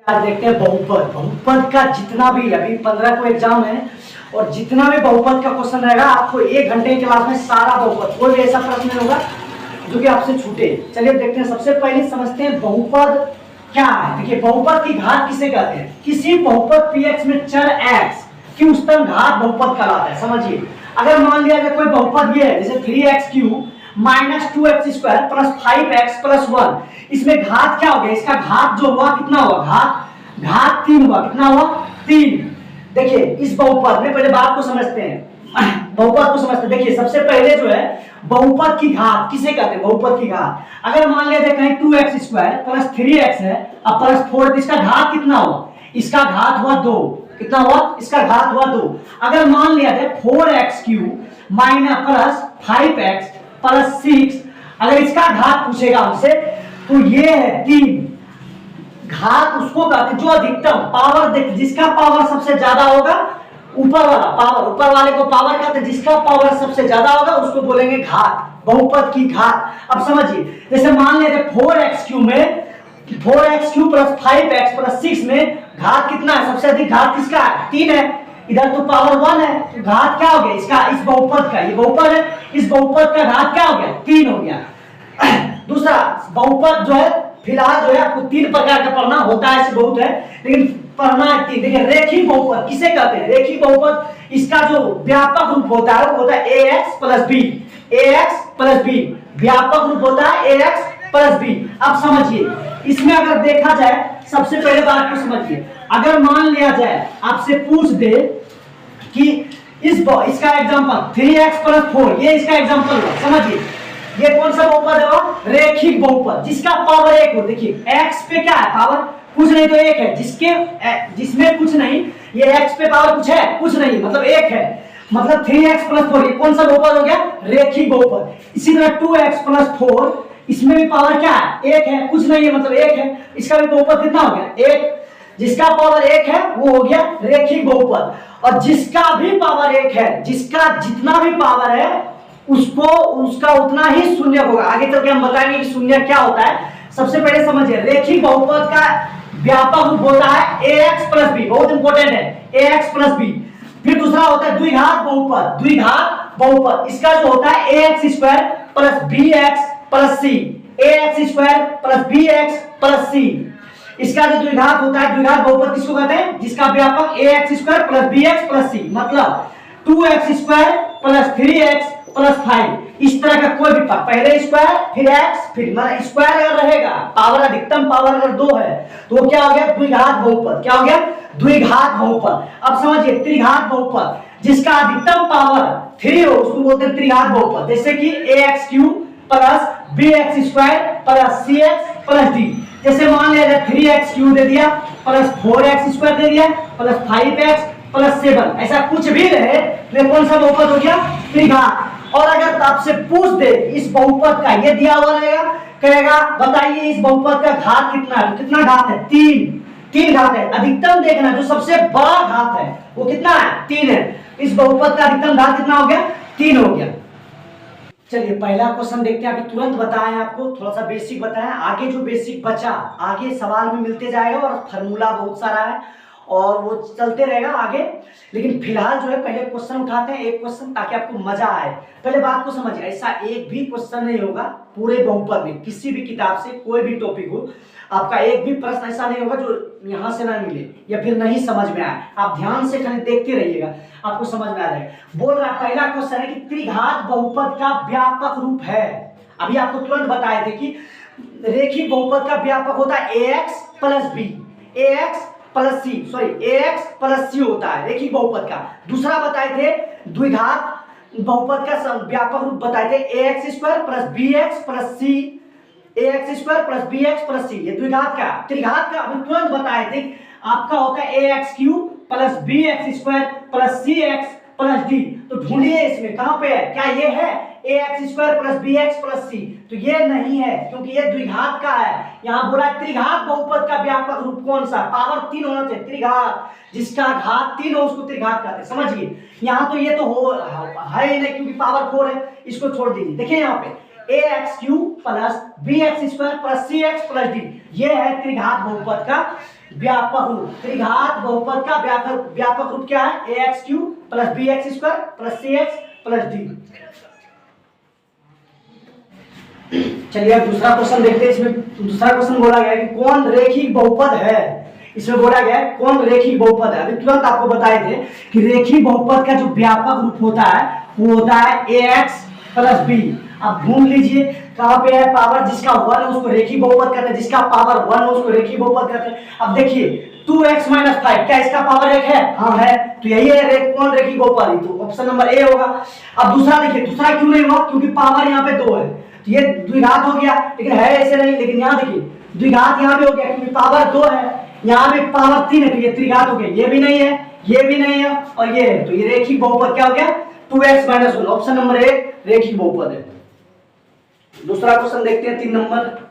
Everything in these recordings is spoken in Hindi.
आज देखते हैं बहुपद। बहुपद का जितना भी अभी 15 को एग्जाम है और जितना भी बहुपद का क्वेश्चन रहेगा आपको 1 घंटे की क्लास में सारा बहुपद, कोई भी ऐसा प्रश्न नहीं होगा जो कि आपसे छूटे। चलिए देखते हैं, सबसे पहले समझते हैं बहुपद क्या है। देखिए बहुपद की घात किसे कहते हैं? किसी बहुपद px में चर x की उच्चतम घात बहुपद कहलाता है। समझिए, अगर मान लिया जाए कोई बहुपद ये है जैसे 3x³ minus 2x² plus 5x plus 1, इसमें घात क्या हो गया? इसका घात जो हुआ कितना हुआ? घात 3 हुआ। कितना हुआ? 3। देखिए इस बहुपद में पहले बात को समझते हैं, बहुपद को समझते हैं। देखिए सबसे पहले जो है बहुपद की घात किसे कहते हैं? बहुपद की घात अगर मान लिया जाए कहीं 2x² प्लस 3x है अब प्लस 4, तो इसका घात कितना हुआ? इसका घात हुआ 2। कितना हुआ? इसका घात हुआ 2। अगर मान लिया जाए 4x³ minus plus 5x plus 6, अगर इसका घात पूछेगा हमसे तो ये है 3। घात उसको कहते हैं जो अधिकतम पावर, देख जिसका पावर सबसे ज्यादा होगा, ऊपर वाला पावर, ऊपर वाले को पावर कहते हैं, जिसका पावर सबसे ज्यादा होगा उसको बोलेंगे घात, बहुपद की घात। अब समझिए, जैसे मान लीजिए 4x³ में 4x³ प्लस 5x प्लस 6 में घात कितना है? सबसे अधिक घात किसका है? 3 है। इधर तो पावर 1 है, तो घात क्या हो गया इसका? इस बहुपद का, ये बहुपद है, इस बहुपद का घात क्या हो गया? 3 हो गया। दूसरा बहुपद जो है, फिलहाल जो है आपको 3 प्रकार का पढ़ना होता है, ऐसे बहुत है लेकिन पढ़ना है 3। देखिए रेखीय बहुपद किसे कहते हैं? रेखीय बहुपद, इसका जो व्यापक रूप होता है वो होता है ax plus b। ax plus b व्यापक रूप होता है ax प्लस b। अब समझिए, इसमें अगर देखा जाए, सबसे पहले बात को समझिए, अगर मान लिया जाए आपसे पूछ दे कि इसका एग्जांपल 3x प्लस 4, ये इसका एग्जांपल है। समझिए ये कौन सा बहुपद है? रेखिक बहुपद, जिसका पावर 1 हो। देखिए x पे क्या है? पावर कुछ नहीं तो 1 है, जिसमें कुछ नहीं, ये x पे पावर कुछ है? कुछ नहीं, मतलब 1 है, मतलब 3x प्लस 4, ये कौन सा बहुपद हो गया? रेखिक बहुपद। इसी तरह 2x प्लस 4, इसमें भी पावर क्या है? 1 है, कुछ नहीं है, मतलब 1 है, इसका भी बहुपद कितना हो गया? 1। जिसका पावर 1 है वो हो गया रेखिक बहुपद। और जिसका भी पावर 1 है, जिसका जितना भी पावर है उसको उसका उतना ही शून्य होगा। आगे चल के हम बताएंगे कि शून्य क्या होता है। सबसे पहले समझिए, रेखिक बहुपद का व्यापक रूप होता है ax प्लस b, बहुत इंपॉर्टेंट है, ax प्लस b। फिर दूसरा होता है द्विघात बहुपद। द्विघात बहुपद इसका जो होता है ax² plus bx plus c, ax² plus bx plus c। इसका जो द्विघात होता है, द्विघात बहुपद किसको कहते हैं? जिसका व्यापक ax² plus bx plus c, मतलब 2x² प्लस 3x प्लस 5, इस तरह का कोई भी पहले स्क्वायर फिर x, फिर मतलब स्क्वायर अगर रहेगा, पावर अधिकतम पावर अगर 2 है तो वो क्या हो गया? द्विघात बहुपद। क्या हो गया? द्विघात बहुपद। अब समझिए त्रिघात बहुपद, जिसका अधिकतम पावर 3 हो उसको बोलते हैं त्रिघात बहुपद। जैसे कि ax³ plus bx² plus cx plus d। जैसे मान लिया जाए 3x³ दे दिया प्लस 4x² दे दिया प्लस 5x प्लस 7, ऐसा कुछ भी रहे तो कौन सा बहुपद हो गया? त्रिघात। और अगर आपसे पूछ दे इस बहुपद का, ये दिया हुआ रहेगा, कहेगा बताइए इस बहुपद का घात कितना है? कितना घात है? 3 घात है। अधिकतम देखना, जो सबसे बड़ा घात है वो कितना है? 3 है। इस बहुपद का अधिकतम घात कितना हो गया? 3 हो गया। चलिए पहला क्वेश्चन देखते हैं। अभी तुरंत बताएं, आपको थोड़ा सा बेसिक बताएं, आगे जो बेसिक बचा आगे सवाल में मिलते जाएगा और फार्मूला बहुत सारा है और वो चलते रहेगा आगे। लेकिन फिलहाल जो है पहले क्वेश्चन उठाते हैं, एक क्वेश्चन, ताकि आपको मजा आए। पहले बात को समझिए, ऐसा एक भी क्वेश्चन नहीं होगा पूरे बहुपद में, किसी भी किताब से कोई भी टॉपिक हो, आपका एक भी प्रश्न ऐसा नहीं होगा जो यहाँ से ना मिले या फिर नहीं समझ में आए। आप ध्यान से खाली देखते रहिएगा, आपको समझ में आ जाएगा। बोल रहा पहला क्वेश्चन है कि त्रिघात बहुपद का व्यापक रूप है। अभी आपको तुरंत बताए थे कि रेखिक बहुपद का व्यापक होता है ax plus b, ax plus C, sorry ax plus C होता है रेखिक बहुपद का। दूसरा बताए थे द्विघात बहुपद का व्यापक रूप बताए थे ax² plus bx plus c, ax² plus bx plus c, ये द्विघात का। त्रिघात का अभी तुरंत बताए थे, आपका होता है ax³ plus bx² plus cx plus d। तो ढूंढिए इसमें कहां पे है? क्या ये है ax² plus bx plus c? तो ये नहीं है, क्योंकि ये द्विघात का है। यहाँ बोला त्रिघात बहुपद का व्यापक रूप कौन सा? पावर 3 होना चाहिए, त्रिघात, जिसका घात 3 हो उसको त्रिघात कहते हैं। समझिए, यहाँ तो ये तो हो है ही नहीं, क्योंकि पावर 4 है, इसको छोड़ दीजिए। देखिए यहाँ पे ax³ plus bx² plus cx plus d, ये है त्रिघात बहुपद का व्यापक रूप, त्रिघात बहुपद का व्यापक रूप क्या है? ax³ + bx² + cx + d। चलिए अब दूसरा क्वेश्चन देखते हैं। इसमें दूसरा क्वेश्चन बोला गया है कि कौन रेखिक बहुपद है। इसमें बोला गया है कौन रेखिक बहुपद है। अभी तुरंत आपको बताए थे कि रेखिक बहुपद का जो व्यापक रूप होता है वो होता है ax + b। अब ढूंढ लीजिए कहां पे है पावर जिसका 1 है उसको रेखिक बहुपद कहते हैं, जिसका पावर 1 है उसको रेखिक बहुपद कहते हैं। अब देखिए 2x - 5 क्या इसका पावर 1 है? हाँ है, तो यही है कौन रेखिक बहुपद है, तो ऑप्शन नंबर ए होगा। अब दूसरा देखिए, दूसरा क्यों नहीं हुआ? क्योंकि पावर यहाँ पे 2 है, तो ये द्विघात हो गया, लेकिन है ऐसे नहीं। लेकिन यहाँ देखिए द्विघात यहाँ भी हो गया क्योंकि पावर 2 है, यहाँ पे पावर 3 है, तो ये त्रिघात हो गया। ये भी नहीं है, ये भी नहीं है और ये है, तो ये रेखिक बहुपद क्या हो गया? 2x - 1। ऑप्शन नंबर ए रेखिक बहुपद है। दूसरा क्वेश्चन देखते हैं 3 नंबर।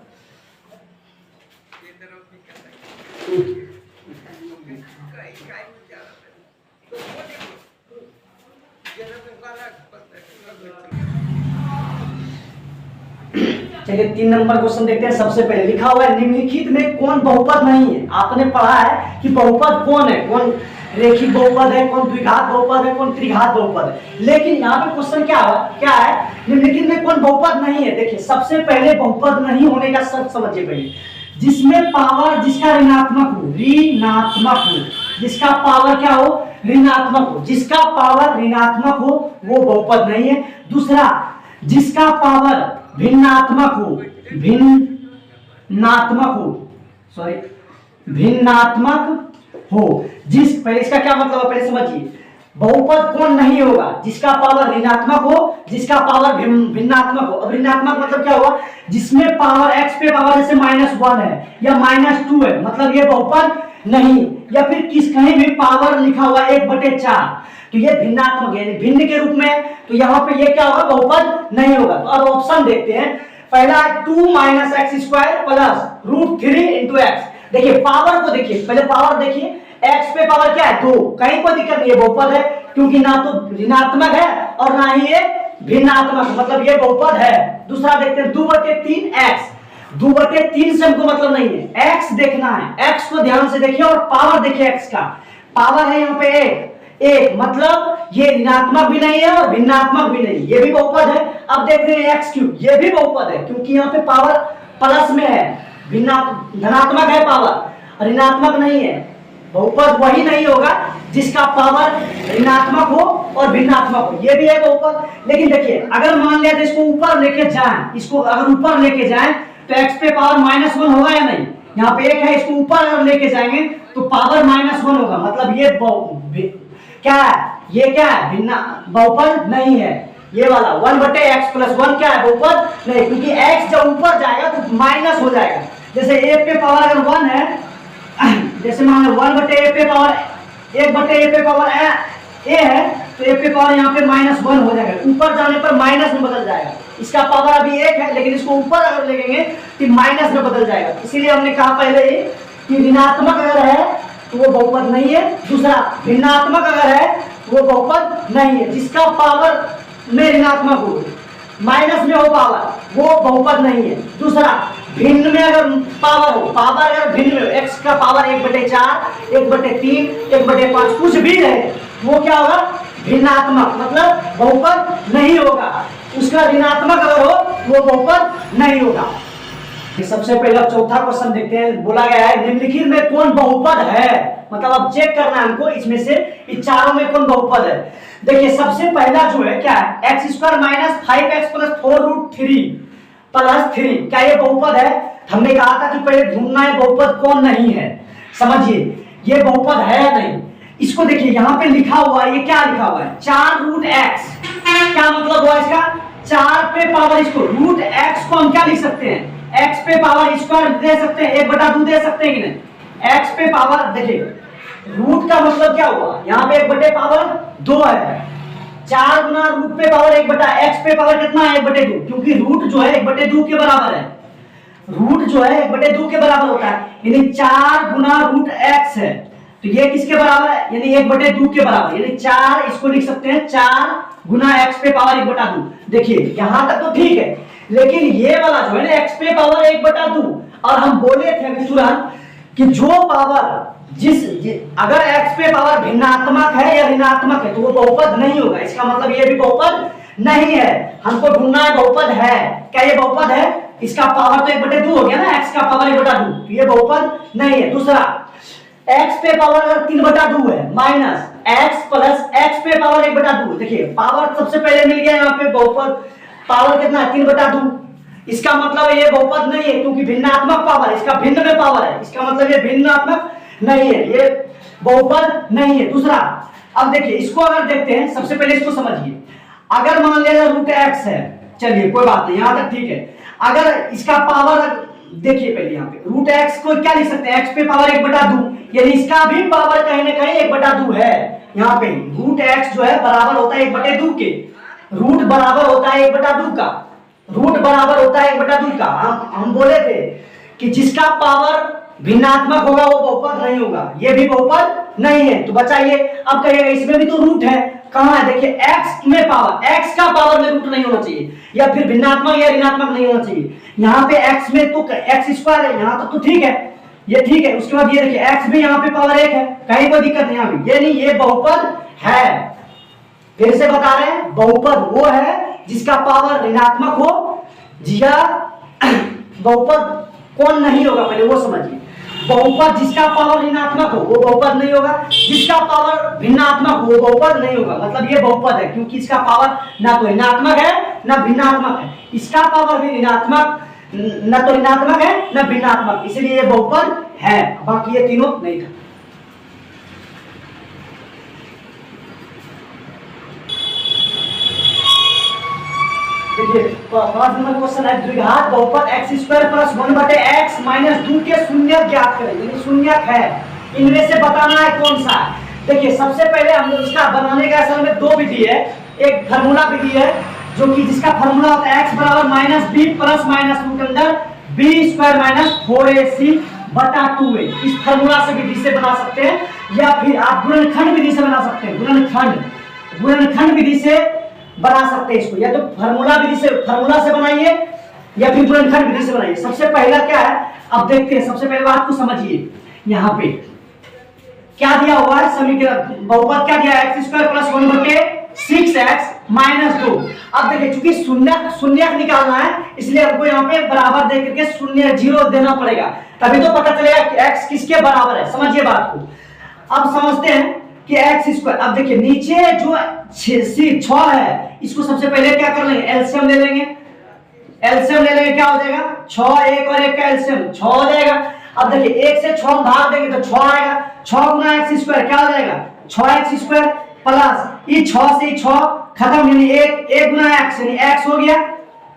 चलिए 3 नंबर क्वेश्चन देखते हैं। सबसे पहले लिखा हुआ है निम्नलिखित में कौन बहुपद नहीं है। आपने पढ़ा है कि बहुपद कौन है, कौन रेखिक बहुपद है, कौन द्विघात बहुपद है, कौन त्रिघात बहुपद है। लेकिन यहाँ पे क्वेश्चन क्या है? निम्नलिखित में कौन बहुपद नहीं है। देखिए सबसे पहले बहुपद नहीं होने का शर्त समझिए पहले, जिसमें पावर जिसका ऋणात्मक हो, जिसका पावर क्या हो? ऋणात्मक हो। जिसका पावर ऋणात्मक हो वो बहुपद नहीं है। दूसरा, जिसका पावर भिन्नात्मक हो, जिस पहले इसका क्या मतलब है पहले समझिए। बहुपद कौन नहीं होगा? जिसका पावर ऋणात्मक हो, जिसका पावर भिन्नात्मक हो। अब ऋणात्मक मतलब क्या हुआ? जिसमें पावर x पे पावर जैसे -1 है या -2 है, मतलब ये बहुपद नहीं। या फिर किस कहीं भी पावर लिखा हुआ 1/4, तो ये भिन्नात्मक है, भिन्न के रूप में, तो यहाँ पे ये क्या होगा? बहुपद नहीं होगा। तो अब ऑप्शन देखते हैं। पहला 2 - x² + √3 × x। देखिए पावर को देखिए, पहले पावर देखिए, x पे पावर क्या है? 2, कहीं कोई दिक्कत नहीं है, बहुपद है, क्योंकि ना तो ऋणात्मक है और ना ही ये भिन्नात्मक, मतलब ये बहुपद है। दूसरा देखते हैं 2/3 x। 2/3 से हमको मतलब नहीं है, x देखना है, x को ध्यान से देखिए और पावर देखिए। x का पावर है यहाँ पे 1, मतलब ये ऋणात्मक भी नहीं है और भिन्नात्मक भी नहीं, ये भी बहुपद है। अब देखते हैं x³, ये भी बहुपद है क्योंकि यहाँ पे पावर प्लस में है, धनात्मक है पावर, ऋणात्मक नहीं है। बहुपद वही नहीं होगा जिसका पावर ऋणात्मक हो और भिन्नात्मक हो, ये भी है बहुपद। लेकिन देखिए अगर मान लिया तो इसको ऊपर लेके जाएं, इसको अगर ऊपर लेके जाएं तो x पे पावर -1 होगा या नहीं? यहाँ पे 1 है, इसको ऊपर अगर लेके जाएंगे तो पावर -1 होगा, मतलब ये क्या है? ये क्या है? बहुपद नहीं है। ये वाला 1/x + 1 क्या है? बहुपद नहीं, क्योंकि x जब ऊपर जाएगा तो माइनस हो जाएगा। जैसे a पे पावर अगर 1 है, जैसे मान लो 1/a पे पावर 1/a पे पावर a है, तो a पे पावर यहाँ पे -1 हो जाएगा, ऊपर जाने पर माइनस में बदल जाएगा। इसका पावर अभी 1 है, लेकिन इसको ऊपर अगर लेंगे तो माइनस में बदल जाएगा। इसीलिए हमने कहा पहले ही कि ऋणात्मक अगर है तो वो बहुपद नहीं है। दूसरा, भिन्नात्मक अगर है वो बहुपद नहीं है। जिसका पावर में ऋणात्मक हो, माइनस में हो पावर, वो बहुपद नहीं है। दूसरा, भिन्न में अगर पावर हो, पावर अगर भिन्न में, x का पावर 1/4, 1/3, 1/5 कुछ भी रहे, वो क्या होगा? भिन्नात्मक, मतलब बहुपद नहीं होगा। उसका ऋणात्मक अगर हो वो बहुपद नहीं होगा। सबसे पहले चौथा क्वेश्चन देखते हैं। बोला गया है निम्नलिखित में कौन बहुपद है, मतलब अब चेक करना है हमको इसमें से इन चारों में कौन बहुपद है। देखिए सबसे पहला जो है क्या है? x² - 5x + 4√3 + 3, क्या ये बहुपद है? हमने कहा था कि पहले ढूंढना है बहुपद कौन नहीं है। समझिए ये बहुपद है या नहीं। इसको देखिए यहाँ पे लिखा हुआ है, ये क्या लिखा हुआ है? 4√x। क्या मतलब हुआ इसका? 4 पे पावर, इसको √x को हम क्या लिख सकते हैं? x पे पावर स्क्वायर दे सकते हैं, 1/2 दे सकते हैं कि नहीं? x पे पावर देखिए, रूट का मतलब क्या हुआ? यहाँ पे 1/2 है, 4 गुना रूट पे पावर 1/x पे पावर कितना है? 1/2, क्योंकि रूट जो है 1/2 के बराबर है। रूट जो है 1/2 के बराबर होता है, यानी 4 गुना √x है, तो ये किसके बराबर है? यानी 1/2 के बराबर, यानी 4 इसको लिख सकते हैं 4 गुना x पे पावर 1/2। देखिए यहां तक तो ठीक है, लेकिन ये वाला जो है ना x पे पावर 1/2, और हम बोले थे अभी तुरंत कि जो पावर अगर x पे पावर भिन्नात्मक है या ऋणात्मक है तो वो बहुपद नहीं होगा। इसका मतलब ये भी बहुपद नहीं है। हमको ढूंढना है बहुपद है, क्या ये बहुपद है? इसका पावर तो 1/2 हो गया ना, x का पावर 1/2, तो ये बहुपद नहीं है। दूसरा, x पे पावर अगर 3/2 है माइनस x प्लस x पे पावर 1/2, देखिए पावर सबसे पहले मिल गया यहाँ पे बहुपद, पावर कितना है? 3/2। इसका मतलब ये बहुपद नहीं है क्योंकि भिन्नात्मक पावर, इसका भिन्न में पावर है, इसका मतलब ये भिन्नात्मक नहीं है, ये बहुपद नहीं है। दूसरा, अब देखिए इसको अगर देखते हैं, सबसे पहले इसको समझिए। अगर मान लिया √x है, चलिए कोई बात नहीं, यहां तक ठीक है। अगर इसका पावर देखिए पहले यहाँ पे √x को क्या लिख सकते हैं? x पे पावर 1/2, यानी इसका भी पावर कहीं ना कहीं 1/2 है। यहाँ पे √x जो है बराबर होता है 1/2 के, रूट बराबर होता है 1/2 का, रूट बराबर होता है 1/2 का। हम बोले थे कि जिसका पावर भिन्नात्मक होगा वो बहुपद नहीं होगा, ये भी बहुपद नहीं है। तो बचाइए, अब कहिएगा इसमें भी तो रूट है, कहां है? देखिए x में पावर, x का पावर में रूट नहीं होना चाहिए, या फिर भिन्नात्मक या ऋणात्मक नहीं होना चाहिए। यहाँ पे x में तो x² है, यहाँ तक तो ठीक है, ये ठीक है। उसके बाद ये देखिए x भी यहाँ पे पावर 1 है, कहीं कोई दिक्कत नहीं। यहाँ पे ये नहीं, ये बहुपद है। फिर से बता रहे हैं, बहुपद वो है जिसका पावर ऋणात्मक हो, या बहुपद कौन नहीं होगा पहले वो समझिए। बहुपद जिसका पावर ऋणात्मक हो वो बहुपद नहीं होगा, जिसका पावर भिन्नात्मक हो वो बहुपद नहीं होगा। मतलब ये बहुपद है क्योंकि इसका पावर ना तो ऋणात्मक है ना भिन्नात्मक है, इसका पावर भी ऋणात्मक, ना तो ऋणात्मक है ना भिन्नात्मक, इसलिए ये बहुपद है। बाकी ये तीनों नहीं था। देखिए 5 नंबर क्वेश्चन है, द्विघात बहुपद x² + 1/x - 2 के शून्यक ज्ञात करें। यानी शून्यक है, इनमें से बताना है कौन सा है। देखिए सबसे पहले हम लोग इसका बनाने का असल में 2 विधि है। एक फार्मूला विधि है जो कि जिसका फार्मूला होता है x = -b ± √b² - 4ac/2a। इस फार्मूला से विधि से बना सकते हैं, या फिर आप गुणनखंड विधि से बना सकते हैं। गुणनखंड विधि से बना सकते हैं इसको, या तो फार्मूला विधि से, फार्मूला से बनाइए, या फिर गुणनखंड विधि से बनाइए। सबसे पहला क्या है, अब देखते हैं। सबसे पहले बात को समझिए, यहाँ पे क्या दिया हुआ है समीकरण, बहुपद क्या दिया है? x² + 1/6x - 2। अब देखिए चूंकि शून्यक निकालना है, इसलिए हमको यहाँ पे बराबर दे करके 0 देना पड़ेगा, तभी तो पता चलेगा कि x किसके बराबर है। समझिए बात को। अब समझते हैं कि x², अब देखिए नीचे जो 6 है, इसको सबसे पहले क्या कर लेंगे? एलसीएम ले लेंगे। एलसीएम ले लेंगे, क्या हो जाएगा? 6, 1 और 1 का एलसीएम 6 हो जाएगा। अब देखिए 1 से 6 भाग देंगे तो 6 आएगा। 6 गुना x² क्या हो जाएगा? 6x² प्लस ये 6 से 6 खत्म, यानी 1 गुना x, यानी x हो गया,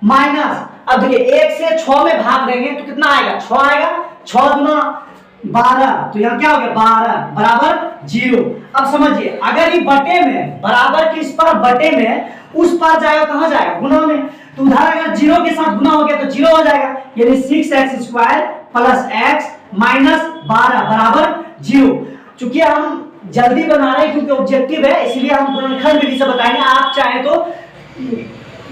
माइनस, अब देखिए 1 से 6 में भाग देंगे तो कितना आएगा? 6 आएगा। 6 गुना 12, तो यहाँ क्या हो गया? 12 बराबर 0। अब समझिए, अगर ये बटे में बराबर किस पर बटे में उस पर जाएगा, कहां जाएगा? गुना में। तो उधर अगर 0 के साथ गुना हो गया तो 0 हो जाएगा, यानी 6x² प्लस x माइनस 12 बराबर 0। चूंकि हम जल्दी बना रहे हैं क्योंकि ऑब्जेक्टिव है, इसलिए हम गुणनखंड विधि से बताएंगे। आप चाहे तो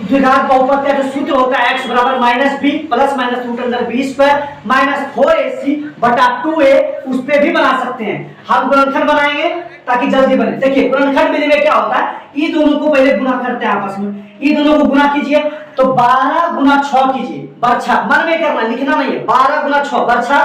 द्विघात बहुपद का जो सूत्र होता है x बराबर -b plus minus √b² minus 4ac/2a, उस पे भी बना सकते हैं। हम गुणनखंड बनाएंगे ताकि जल्दी बने। देखिए गुणनखंड विधि में क्या होता है, ये दोनों को पहले गुना करते हैं आपस में, ये दोनों को गुना कीजिए तो 12 गुना 6 कीजिए, बरछा मन में करना, लिखना नहीं है। 12 गुना 6 बरछा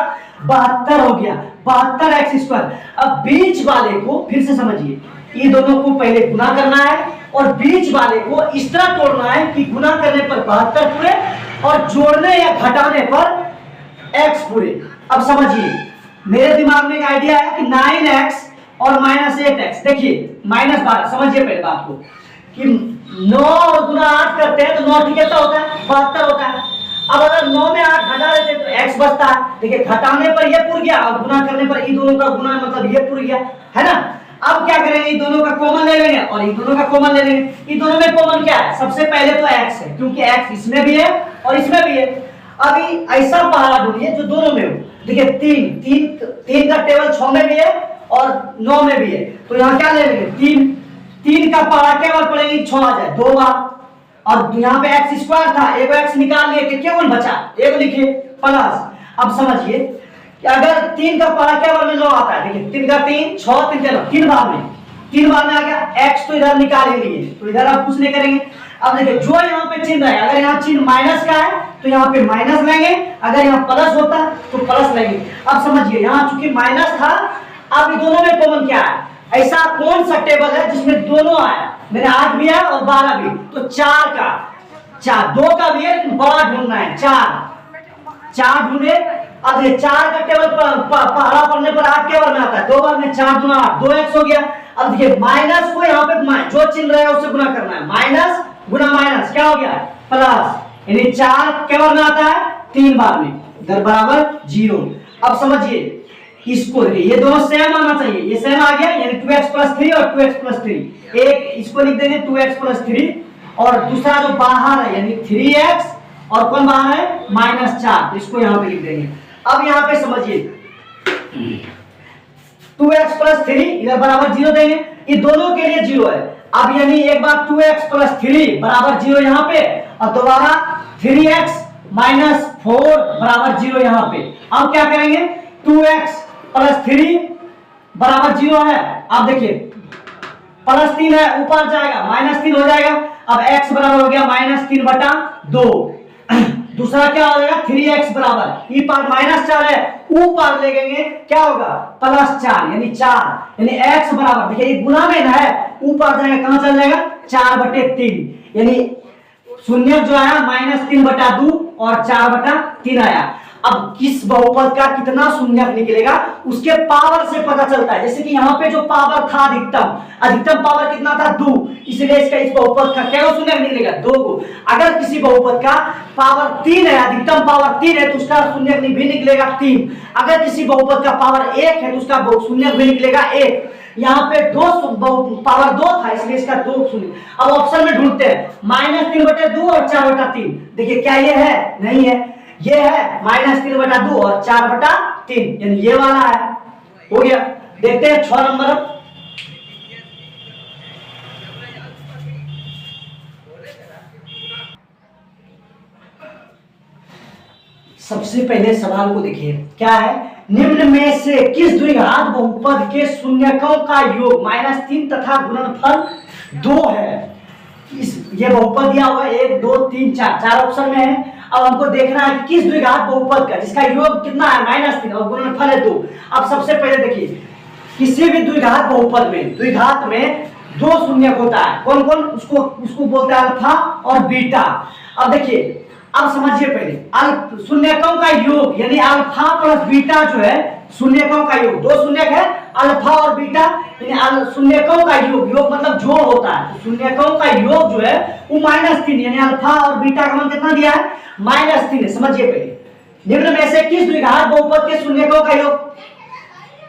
72 हो गया, 72x²। अब बीच वाले को फिर से समझिए, ये दोनों को पहले गुना करना है और बीच वाले को इस तरह तोड़ना है कि गुना करने पर 72 पूरे और जोड़ने या घटाने पर x पूरे। अब समझिए, मेरे दिमाग में एक आइडिया है कि 9x और -8x, देखिए -12, समझिए पहले बात को कि 9 गुना 8 करते हैं तो 9 कितना होता है? 72 होता है। अब अगर 9 में 8 घटा देते तो x बचता है। देखिए घटाने पर ये पुर गया और गुना करने पर ये दोनों का गुना मतलब ये पुर गया, है ना। अब क्या करेंगे, इन दोनों का कॉमन ले लेंगे और इन दोनों का कॉमन ले लेंगे। इन दोनों में कॉमन क्या है? सबसे पहले तो x है, क्योंकि x इसमें भी है और इसमें भी है। अभी ऐसा पहाड़ा ढूंढिए जो दोनों में हो। देखिए 3 का टेबल 6 में भी है और 9 में भी है, तो यहाँ क्या ले लेंगे? 3 का पहाड़ा केवल पड़ेगी 6 आ जाए 2 बार, और यहाँ पे x² था, एक x निकाल लिए, केवल बचा एक लिखिए प्लस। अब समझिए कि अगर 3 का पारा क्या बार में 9 आता है, देखिए 3 का 3 6 3 का 9, 3 बार में आ गया। x तो इधर निकाल ही लिए, तो इधर आप कुछ नहीं करेंगे। अब देखिए जो यहाँ पे चिन्ह है, अगर यहाँ चिन्ह माइनस का है तो यहाँ पे माइनस लेंगे, अगर यहाँ प्लस होता तो प्लस लेंगे। अब समझिए यहाँ चूंकि माइनस था, अब दोनों में कॉमन क्या है, ऐसा कौन सा टेबल है जिसमें दोनों आया, मेरे 8 भी है और 12 भी, तो 4 का 4 2 का भी है लेकिन बड़ा ढूंढना है, 4 ढूंढे। अब ये 4 का टेबल पहला पढ़ने पर 8 के बार में आता है, 2 बार में 4 गुना 8 2x हो गया। अब देखिए माइनस को यहाँ पे जो चिन्ह रहेगा उससे गुना करना है, माइनस गुना माइनस क्या हो गया प्लस, यानी 4 के बार में आता है 3 बार में, इधर बराबर 0। अब समझिए इसको, ये दोनों सेम आना चाहिए, ये सेम आ गया यानी 2x + 3 और 2x + 3, एक इसको लिख देंगे 2x + 3 और दूसरा जो बाहर है यानी 3x और कौन बाहर है -4, इसको यहाँ पे लिख देंगे। अब यहाँ पे समझिए 2x + 3 इधर बराबर 0 देंगे, ये दोनों के लिए 0 है। अब यानी एक बार 2x + 3 बराबर 0 यहाँ पे, और दोबारा 3x - 4 बराबर 0 यहाँ पे। अब क्या करेंगे, 2x + 3 बराबर 0 है, अब देखिए +3 है ऊपर जाएगा -3 हो जाएगा। अब x बराबर हो गया -3/2, दूसरा क्या हो जाएगा 3x बराबर, ई पार -4 है ऊपर ले गएंगे क्या होगा +4 यानी 4, यानी x बराबर देखिए ये गुना में है, ऊपर जाएगा कहां चल जाएगा 4/3, यानी शून्य जो आया -3/2 और 4/3 आया। अब किस बहुपद का कितना शून्य निकलेगा उसके पावर से पता चलता है, जैसे कि यहाँ पे जो पावर था अधिकतम पावर कितना था 2, इसलिए इसका इस बहुपद का क्या शून्य निकलेगा 2 को। अगर किसी बहुपद का पावर 3 है, अधिकतम पावर 3 है तो उसका शून्य भी निकलेगा 3। अगर किसी बहुपद का पावर 1 है तो उसका शून्य भी निकलेगा 1। यहाँ पे पावर 2 था इसलिए इसका 2 शून्य। अब ऑप्शन में ढूंढते हैं -3/2 और 4/3, देखिए क्या ये है, नहीं है, ये है -3/2 और 4/3, यानी ये वाला है, हो गया। देखते हैं 6 नंबर। सबसे पहले सवाल को देखिए क्या है, निम्न में से किस द्विघात बहुपद के शून्यकों का योग -3 तथा गुणनफल 2 है। ये बहुपद दिया हुआ है 1 2 3 4 ऑप्शन में है। अब हमको देखना है कि किस द्विघात बहुपद का जिसका योग कितना है -3 और गुणनफल है 2। अब सबसे पहले देखिए किसी भी द्विघात बहुपद में, द्विघात में 2 शून्यक होता है, कौन कौन, उसको बोलते हैं अल्फा और बीटा। अब देखिए अब समझिए पहले शून्यकों का योग यानी अल्फा प्लस बीटा जो है शून्यकों का योग, 2 शून्यक है अल्फा और बीटा, यानी शून्यकों का योग मतलब जोड़ होता है, शून्यकों का योग जो है वो -3 यानी अल्फा और बीटा का मान कितना दिया है -3 है। समझिए पहले निम्न में से किस द्विघात बहुपद के शून्यकों का योग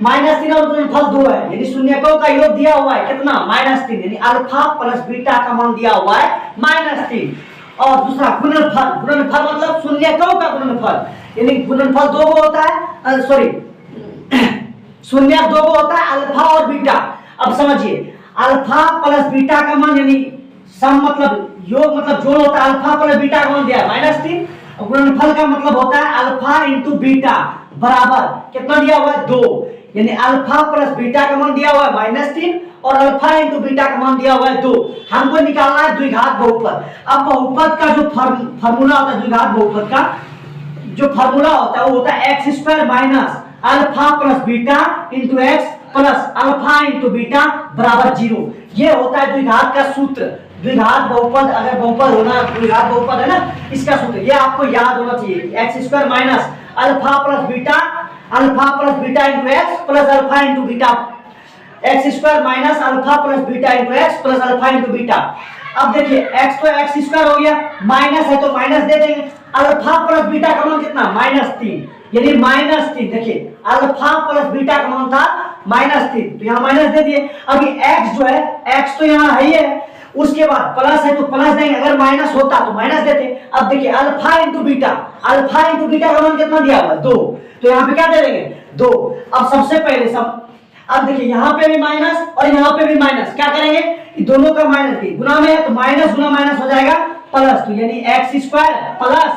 -3 और गुणनफल 2 है, यानी शून्यकों का योग दिया हुआ है कितना -3 यानी अल्फा प्लस बीटा का मान दिया हुआ है -3। और दूसरा गुणनफल मतलब शून्यकों का गुणनफल यानी गुणनफल 2 को होता है, सॉरी शून्य 2 को होता है अल्फा और बीटा। अब समझिए अल्फा प्लस बीटा का मान यानी सम मतलब योग मतलब जोड़ होता है, अल्फा प्लस बीटा का मान दिया है -3 और गुणनफल का मतलब होता है अल्फा इंटू बीटा बराबर कितना दिया हुआ है 2, यानी अल्फा प्लस बीटा का मान दिया हुआ है -3 और अल्फा इंटू बीटा का मान दिया हुआ है 2। हमको निकालना है द्विघात बहुपद। अब बहुपद का जो फार्मूला होता है, द्विघात बहुपद का जो फार्मूला होता है वो होता है x² minus alpha plus beta into x plus alpha into beta बराबर 0। ये होता है द्विघात का सूत्र। द्विघात बहुपद अगर बहुपद होना, द्विघात बहुपद है ना, इसका सूत्र ये आपको याद होना चाहिए, x² minus alpha plus beta into x plus alpha into beta, x² minus alpha plus beta into x plus alpha into beta. अब देखिए x तो x² हो गया, माइनस है तो माइनस दे देंगे, अल्फा प्लस बीटा का मान कितना -3 यानी -3। देखिए अल्फा प्लस बीटा का मान था -3 तो यहाँ माइनस दे दिए। अभी x जो है x तो यहाँ है ही है, उसके बाद प्लस है तो प्लस देंगे, अगर माइनस होता तो माइनस देते। अब देखिए अल्फा इंटू बीटा का मान कितना दिया हुआ 2 तो यहाँ पे क्या दे देंगे 2। अब सबसे पहले अब देखिए यहाँ पे भी माइनस और यहाँ पे भी माइनस, क्या करेंगे दोनों का माइनस गुना में है तो माइनस गुना माइनस हो जाएगा प्लस, तो यानी x² प्लस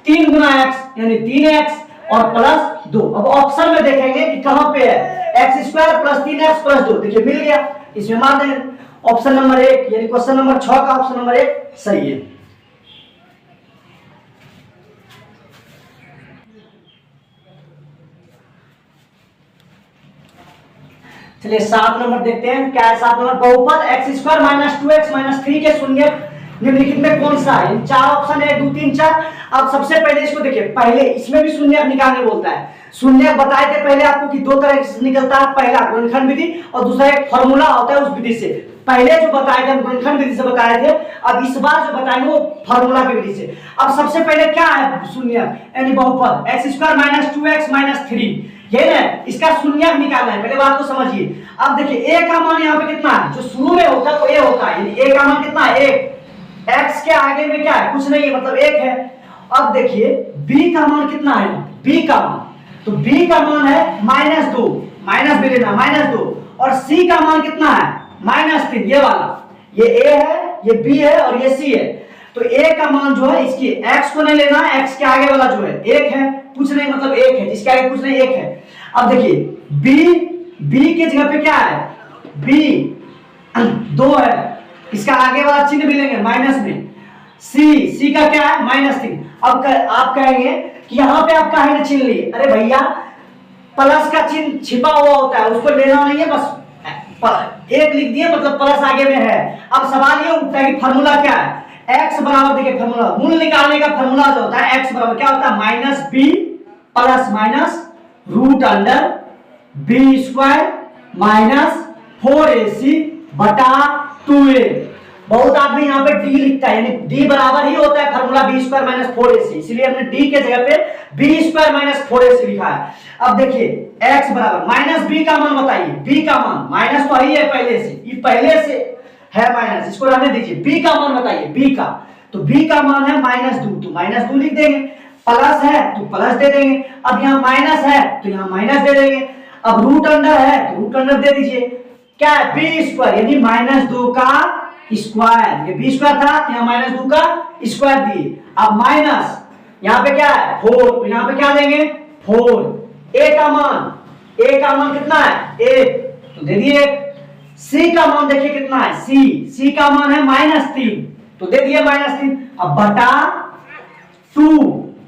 3 गुना x यानी 3x और प्लस 2। अब ऑप्शन में देखेंगे कि कहां पे है, x square plus 3x plus 2, देखिए मिल गया, इसमें मार देंगे ऑप्शन नंबर 1 यानी क्वेश्चन नंबर 6 का ऑप्शन नंबर 1 सही है। चलिए 7 नंबर देखते हैं क्या है। 7 नंबर, बहुपद x square minus 2x minus 3 के शून्य निम्नलिखित में कौन सा है। चार ऑप्शन है, 1 2 3 4। अब सबसे पहले इसको देखिए, पहले इसमें भी शून्य निकालने बोलता है। शून्य बताए थे पहले आपको कि दो तरह से निकलता है, पहला गुणनखंड विधि और दूसरा एक फॉर्मूला होता है उस विधि से। पहले जो बताए थे हम गुणनखंड विधि से बताए थे, अब इस बार जो बताएंगे वो फॉर्मूला की विधि से। अब सबसे पहले क्या है शून्य यानी बहुपद x square minus 2x minus 3, ये ना इसका शून्य निकालना है, पहले बात को समझिए। अब देखिए a का मान यहाँ पे कितना है, जो शुरू में होता है वो a होता है, यानी a का मान कितना है 1, x के आगे में क्या है कुछ नहीं है मतलब 1 है। अब देखिए b का मान कितना है, b का मान, तो b का मान है -2, माइनस भी लेना -2, और c का मान कितना है -3, ये वाला, ये a है, ये b है और ये c है। तो a का मान जो है इसकी x को नहीं लेना है, x के आगे वाला जो है 1 है, कुछ नहीं मतलब 1 है, जिसके आगे कुछ नहीं 1 है। अब देखिए b के जगह पे क्या है, b 2 है, इसका आगे वाला चिन्ह भी लेंगे माइनस में, c का क्या है -3। अब आप कहेंगे कि यहाँ पे आप काहे ना चिन्ह लिए, अरे भैया प्लस का चिन्ह छिपा हुआ होता है, उसको लेना नहीं है, बस 1 लिख दिए मतलब प्लस आगे में है। अब सवाल ये उठता है कि फार्मूला क्या है, x बराबर, देखिए फार्मूला मूल निकालने का फार्मूला जो होता है x बराबर क्या होता है -b plus minus root under b square minus 4ac बटा 2a। बहुत आदमी यहाँ पे d लिखता है, यानी d बराबर ही होता है formula b square minus 4ac, इसलिए हमने d के जगह पे b स्क्वायर माइनस 4ac लिखा है। अब देखिए x बराबर माइनस b का मान बताइए, b का मान माइनस तो ही है पहले से, ये पहले से है माइनस, इसको रहने दीजिए। b का मान बताइए, b का, तो b का मान है -2, तो -2 लिख देंगे, प्लस है तो प्लस दे देंगे, अब यहाँ माइनस है तो यहाँ माइनस दे देंगे, अब रूट अंडर है तो रूट अंडर दे दीजिए, क्या है b स्क्वायर यानी -2 का स्क्वायर, ये b स्क्वायर था तो यहाँ -2 का स्क्वायर दिए। अब माइनस यहाँ पे क्या है 4, तो यहाँ पे क्या देंगे 4, a का मान कितना है 1, तो दे दिए। c का मान देखिए कितना है, c का मान है -3, तो दे दिए -3। अब बटा 2,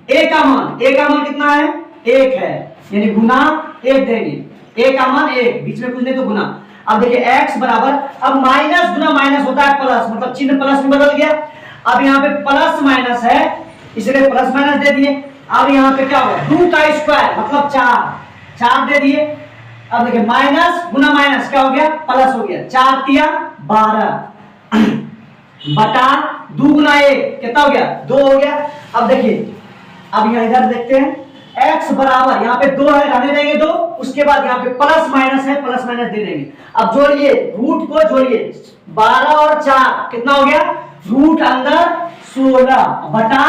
a का मान कितना है 1 है, यानी गुना 1 देंगे, a का मान 1, बीच में कुछ नहीं तो गुना। अब देखिए x बराबर, अब माइनस गुना माइनस होता है प्लस, मतलब चिन्ह प्लस में बदल गया। अब यहाँ पे प्लस माइनस है इसलिए प्लस माइनस दे दिए। अब यहाँ पे क्या होगा 2 का स्क्वायर मतलब 4 दे दिए। अब देखिए माइनस गुना माइनस क्या हो गया प्लस हो गया, 4 तिया 12 बटा 2 गुना 1 कितना हो गया 2 हो गया। अब देखिए अब यहाँ इधर देखते हैं x बराबर, यहाँ पे 2 है रहने देंगे 2, उसके बाद यहाँ पे प्लस माइनस है प्लस माइनस दे देंगे। अब जोड़िए, रूट को जोड़िए, 12 और 4 कितना हो गया रूट अंदर 16 बटा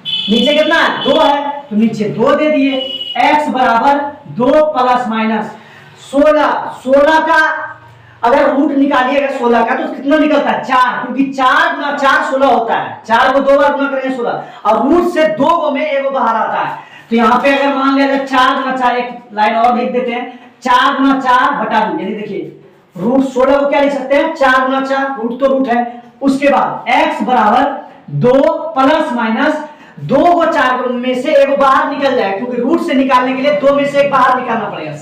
नीचे कितना है 2 है तो नीचे 2 दे दिए। x बराबर 2 प्लस माइनस 16 का अगर रूट निकालिएगा 16 का तो कितना निकलता है 4, क्योंकि 4 गुना 4 16 होता है, 4 को 2 बार गुना करेंगे 16, और रूट से 2 गो में 1 बाहर आता है। तो यहाँ पे अगर मान लिया जाए 4 गुना 4, एक लाइन और लिख देते हैं, 4 गुना 4 बटा 2, यानी देखिए रूट 16 को क्या लिख सकते हैं 4 गुना 4, रूट तो रूट है। उसके बाद x बराबर 2 प्लस माइनस 2 को 4 में से 1 बाहर निकल जाए, क्योंकि रूट से निकालने के लिए 2 में से 1 बाहर निकालना पड़ेगा,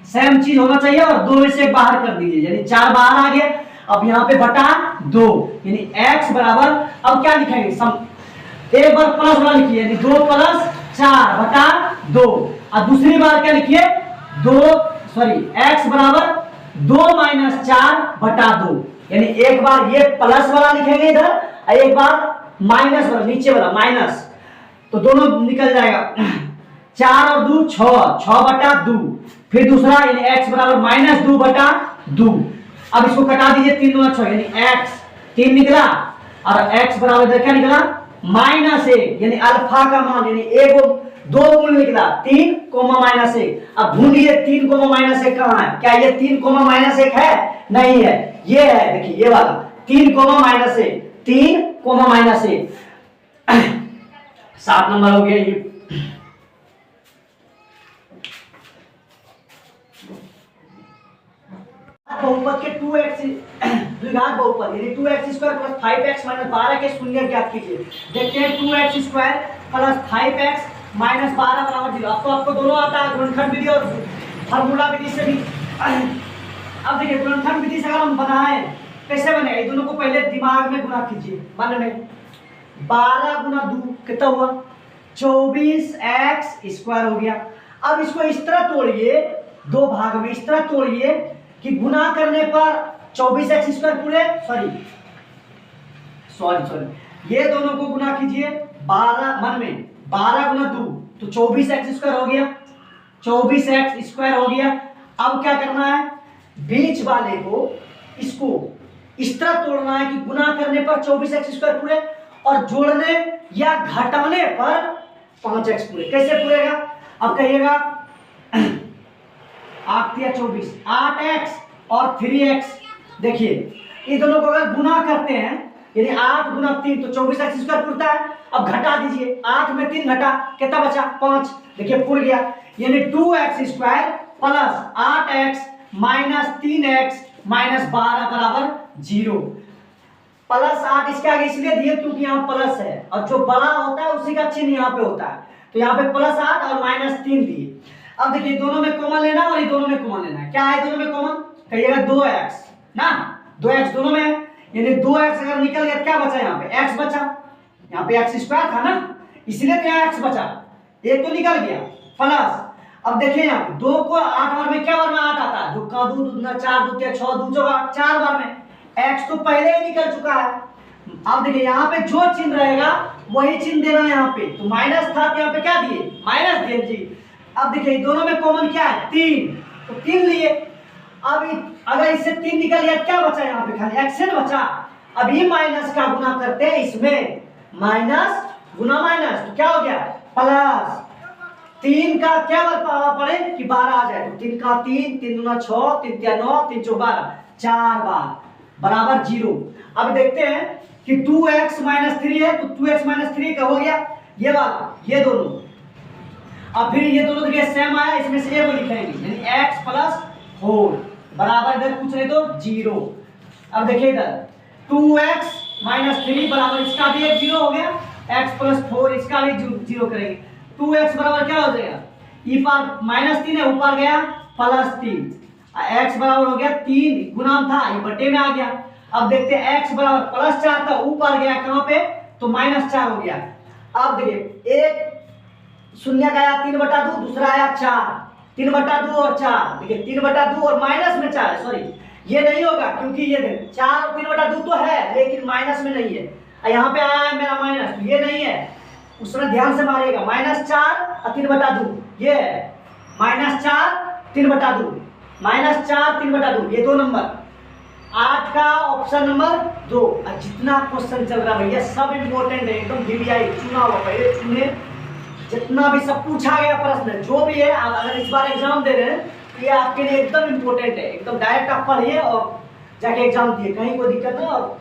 सेम चीज होना चाहिए, और 2 में से 1 बाहर कर दीजिए, यानी 4 बाहर आ गया। अब यहाँ पे बटा 2, यानी x बराबर, अब क्या लिखेंगे एक बार प्लस वाला लिखिए, यानी 2 प्लस 4 बटा 2, और दूसरी बार क्या लिखिए x बराबर 2 माइनस 4 बटा 2, यानी एक बार ये प्लस वाला लिखेंगे इधर और एक बार माइनस वाला नीचे वाला माइनस, तो दोनों निकल जाएगा 4 और 2 6 बटा 2, फिर दूसरा यानी x बराबर -2 बटा 2। अब इसको कटा दीजिए, 3 दूना 6 यानी x 3 निकला, और x बराबर इधर क्या निकला -1, यानी अल्फा का मान, यानी एक 2 मूल निकला 3 -1। अब ढूंढिए 3 -1 कहाँ है, क्या ये 3 -1 है, नहीं है, ये है, देखिए ये वाला 3 -1 3 -1 7 नंबर हो गया ये। बहुपद के 2x द्विघात बहुपद यानी 2x square plus 5x minus 12 के शून्य ज्ञात कीजिए। देखते हैं 2x square plus 5x minus 12 बराबर 0। अब तो आपको दोनों आता है, गुणनखंड विधि और फार्मूला विधि से भी। अब देखिए गुणनखंड विधि से अगर हम बनाए कैसे बनेगा, ये दोनों को पहले दिमाग में गुणा कीजिए। मन में 12 गुना 2 कितना हुआ 24x स्क्वायर हो गया। अब इसको इस तरह तोड़िए, दो भाग में इस तरह तोड़िए कि गुना करने पर 24x स्क्वायर पूरे सॉरी ये दोनों को गुना कीजिए 12 मन में 12 गुना 2 तो 24x स्क्वायर हो गया, 24x स्क्वायर हो गया। अब क्या करना है, बीच वाले को इसको इस तरह तोड़ना है कि गुना करने पर 24x स्क्वायर पूरे और जोड़ने या घटाने पर 5x पूरे। कैसे पूरेगा, अब कहिएगा 8 या 24 8x और 3x। देखिए इन दोनों को अगर गुना करते हैं यानी 8 गुना 3 तो 24x स्क्वायर पूरता है। अब घटा दीजिए, 8 में 3 घटा कितना बचा 5। देखिए पूर गया, यानी 2x square plus 8x minus 3x minus 12 बराबर 0। प्लस 8 इसके आगे इसलिए दिए क्योंकि यहाँ प्लस है और जो बड़ा होता है उसी का चिन्ह यहाँ पे होता है, तो यहाँ पे प्लस 8 और माइनस 3 दिए। अब देखिए दोनों में कॉमन लेना और ये दोनों में कॉमन लेना है। क्या है दोनों में कॉमन, कहिएगा 2x ना, 2x दोनों में है यानी 2x अगर निकल गया क्या बचा, यहाँ पे x बचा। यहाँ पे x स्क्वायर था ना इसलिए तो यहाँ x बचा, एक तो निकल गया प्लस। अब देखिए यहाँ पे 2 को 8 बार में क्या बार में 8 आता है, 2 का 2 दूना 4 2 6 2 4 बार में, x तो पहले ही निकल चुका है। अब देखिए यहाँ पे जो चिन्ह रहेगा वही चिन्ह देना है यहाँ पे, तो माइनस था तो यहाँ पे क्या दिए माइनस दिए जी। अब देखिए दोनों में कॉमन क्या है 3 तो 3 लिए। अब अगर इससे 3 निकल गया क्या बचा, यहाँ पे खाली x बचा। अब ये माइनस का गुना करते हैं इसमें, माइनस गुना माइनस तो क्या हो गया प्लस 3 का क्या बार पड़े कि 12 आ जाए, तो 3 का 3 3 दूना 6 3 3 9 3 4 12 4 बार बराबर 0। अब देखते हैं कि 2x माइनस 3 है तो 2x माइनस 3 का हो गया ये वाला, ये दोनों। अब फिर ये दोनों देखिए सेम आया, इसमें से ए को लिखेंगे यानी x प्लस 4 बराबर इधर कुछ नहीं तो 0। अब देखिए इधर 2x माइनस 3 बराबर इसका भी एक 0 हो गया, x प्लस 4 इसका भी 0 करेंगे। 2x बराबर क्या हो जाएगा, ई पार माइनस 3 है ऊपर गया प्लस 3, x बराबर हो गया 3 गुणाम था ये बटे में आ गया। अब देखते हैं x बराबर प्लस 4 था ऊपर गया कहां पे तो माइनस 4 हो गया। अब देखिए एक शून्य का आया 3/2, दूसरा आया 4 3/2 और 4। देखिए 3/2 और माइनस में 4 है, सॉरी ये नहीं होगा क्योंकि ये 4 और 3/2 तो है लेकिन माइनस में नहीं है। यहाँ पे आया है मेरा माइनस, तो ये नहीं है, उसमें ध्यान से मारिएगा। -4 और 3/2 ये है, -4 3/2 -4 3/2 ये 2 नंबर। 8 का ऑप्शन नंबर 2। जितना क्वेश्चन चल रहा है भैया सब इंपॉर्टेंट है एकदम, VVI चुना हुआ पहले चुने, जितना भी सब पूछा गया प्रश्न जो भी है, आप अगर इस बार एग्जाम दे रहे हैं तो ये आपके लिए एकदम इंपॉर्टेंट है, एकदम डायरेक्ट आप पढ़िए और जाके एग्जाम दिए, कहीं कोई दिक्कत है। और